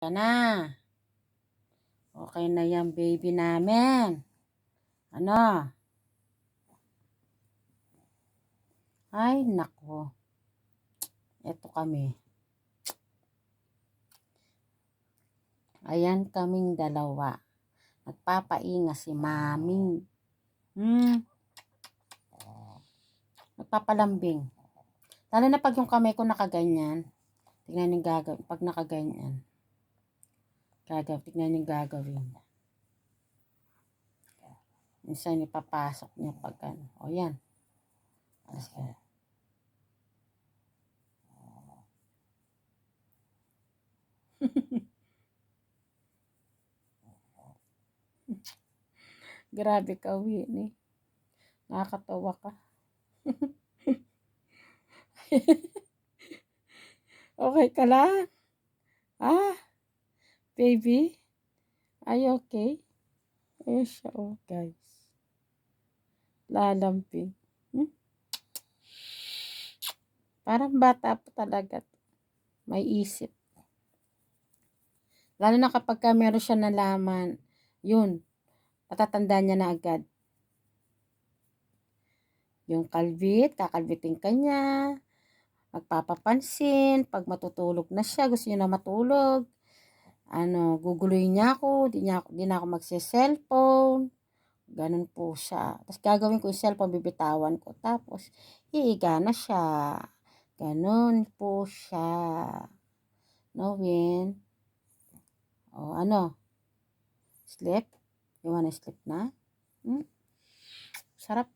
Ka na. Okay na yan, baby namin. Ano? Ay, nako. Ito kami. Ayan kaming dalawa. Nagpapainga si mami. Nagpapalambing. Lalo na pag yung kamay ko nakaganyan. Tignan yung gagawin. Pag nakaganyan. Tignan yung gagawin. Minsan ipapasok niya pag ano. O yan. Alas ka. Grabe ka, Winnie. Nakakatawa ka. Okay ka lang? Ah, baby? Are you okay? Ayun siya, oh, guys. Lalamping. Parang bata pa talaga. May isip. Lalo na kapag meron siya nalaman, yun, patatanda niya na agad. Yung kakalbitin ka niya, magpapapansin, pag matutulog na siya, gusto niya na matulog, guguluhin niya ako, di na ako magse-cellphone, ganun po siya. Tapos gagawin ko yung cellphone, bibitawan ko, tapos iiga na siya, ganun po siya. No, Win? O, sleep? You wanna sleep na? Sarap.